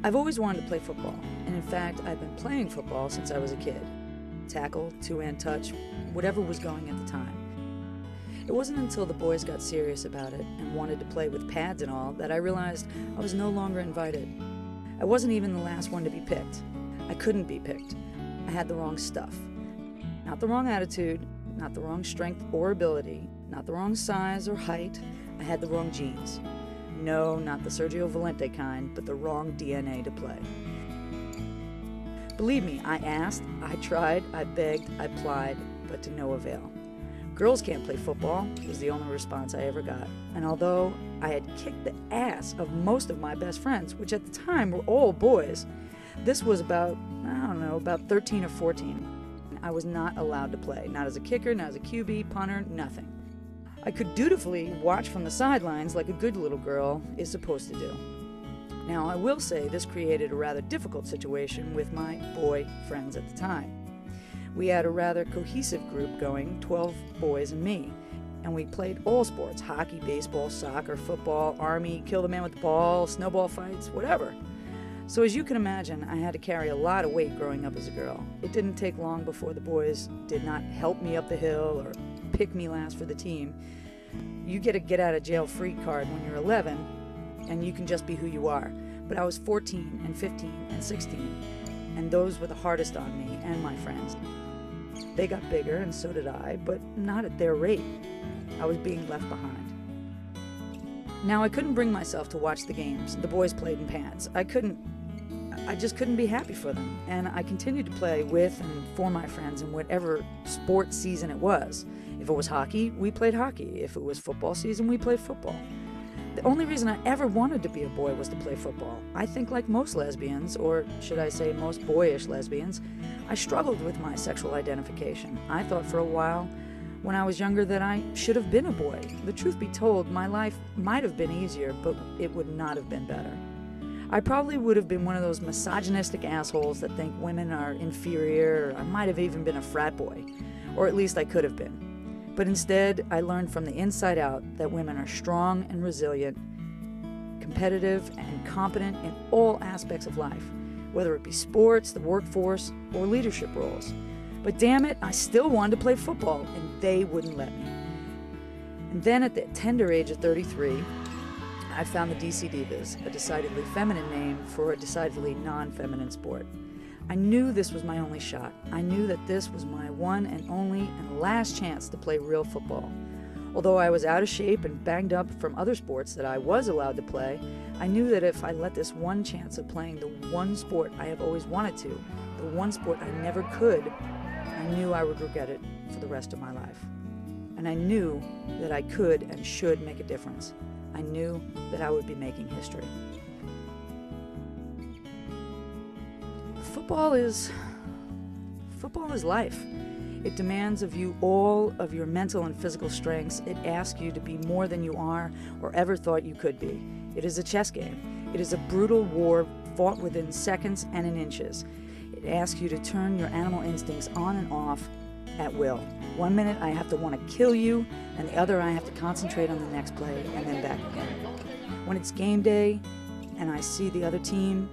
I've always wanted to play football, and in fact, I've been playing football since I was a kid. Tackle, two-hand touch, whatever was going at the time. It wasn't until the boys got serious about it and wanted to play with pads and all that I realized I was no longer invited. I wasn't even the last one to be picked. I couldn't be picked. I had the wrong stuff. Not the wrong attitude, not the wrong strength or ability, not the wrong size or height. I had the wrong genes. No, not the Sergio Valente kind, but the wrong DNA to play. Believe me, I asked, I tried, I begged, I plied, but to no avail. Girls can't play football was the only response I ever got. And although I had kicked the ass of most of my best friends, which at the time were all boys, this was about 13 or 14. I was not allowed to play, not as a kicker, not as a QB, punter, nothing. I could dutifully watch from the sidelines like a good little girl is supposed to do. Now, I will say this created a rather difficult situation with my boy friends at the time. We had a rather cohesive group going, 12 boys and me, and we played all sports, hockey, baseball, soccer, football, army, kill the man with the ball, snowball fights, whatever. So as you can imagine, I had to carry a lot of weight growing up as a girl. It didn't take long before the boys did not help me up the hill or pick me last for the team. You get a get-out-of-jail-free card when you're 11, and you can just be who you are. But I was 14 and 15 and 16, and those were the hardest on me and my friends. They got bigger, and so did I, but not at their rate. I was being left behind. Now, I couldn't bring myself to watch the games. The boys played in pads. I just couldn't be happy for them, and I continued to play with and for my friends in whatever sports season it was. If it was hockey, we played hockey. If it was football season, we played football. The only reason I ever wanted to be a boy was to play football. I think like most lesbians, or should I say most boyish lesbians, I struggled with my sexual identification. I thought for a while when I was younger that I should have been a boy. The truth be told, my life might have been easier, but it would not have been better. I probably would have been one of those misogynistic assholes that think women are inferior, or I might have even been a frat boy, or at least I could have been. But instead, I learned from the inside out that women are strong and resilient, competitive and competent in all aspects of life, whether it be sports, the workforce, or leadership roles. But damn it, I still wanted to play football, and they wouldn't let me. And then at the tender age of 33, I found the DC Divas, a decidedly feminine name for a decidedly non-feminine sport. I knew this was my only shot. I knew that this was my one and only and last chance to play real football. Although I was out of shape and banged up from other sports that I was allowed to play, I knew that if I let this one chance of playing the one sport I have always wanted to, the one sport I never could, I knew I would regret it for the rest of my life. And I knew that I could and should make a difference. I knew that I would be making history. Football is life. It demands of you all of your mental and physical strengths. It asks you to be more than you are or ever thought you could be. It is a chess game. It is a brutal war fought within seconds and in inches. It asks you to turn your animal instincts on and off at will. 1 minute I have to want to kill you, and the other I have to concentrate on the next play, and then back again. When it's game day and I see the other team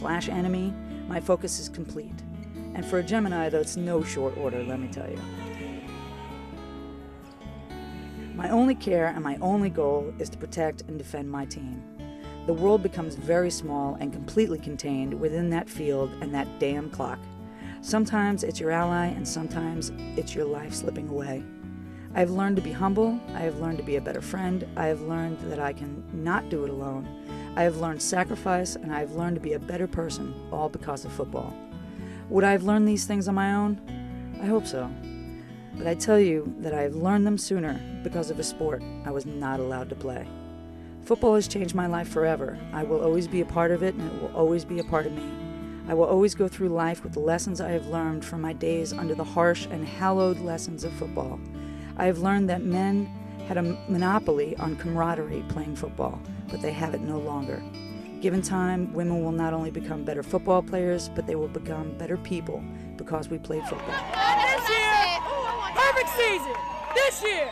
/ enemy, my focus is complete. And for a Gemini, that's no short order, let me tell you. My only care and my only goal is to protect and defend my team. The world becomes very small and completely contained within that field and that damn clock. Sometimes it's your ally, and sometimes it's your life slipping away. I have learned to be humble. I have learned to be a better friend. I have learned that I can not do it alone. I have learned sacrifice, and I have learned to be a better person, all because of football. Would I have learned these things on my own? I hope so. But I tell you that I have learned them sooner because of a sport I was not allowed to play. Football has changed my life forever. I will always be a part of it, and it will always be a part of me. I will always go through life with the lessons I have learned from my days under the harsh and hallowed lessons of football. I have learned that men had a monopoly on camaraderie playing football, but they have it no longer. Given time, women will not only become better football players, but they will become better people because we played football. This year, perfect season. This year.